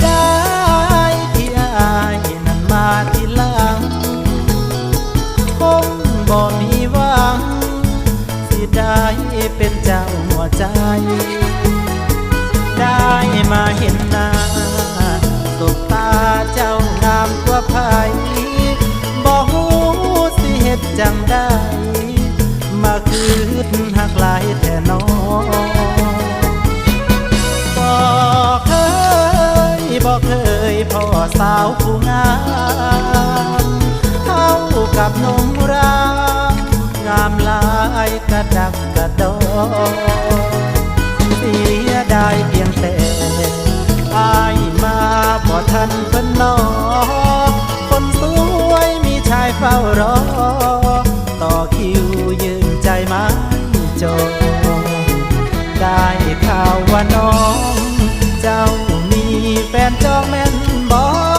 ดายที่อายนั้นมาทีหลังคงบ่มีหวังสิได้เป็นเจ้าหัวใจได้มาเห็นหน้าสบตาเจ้างามกว่าไผบ่ฮู้สิเฮ็ดจังได้มาคืนหักหลายแท้น้องบ่เคยพ่อสาวผู้งามเท่ากับนมรางงามหลายกระดักกระดอเสียดายเพียงแต่อายมาบ่ทันเพิ่นนอคนสวยมีชายเฝ้ารอต่อคิวยืนใจไม่จบได้ข่าวว่าน้องเจ้ามีแฟนจองแม่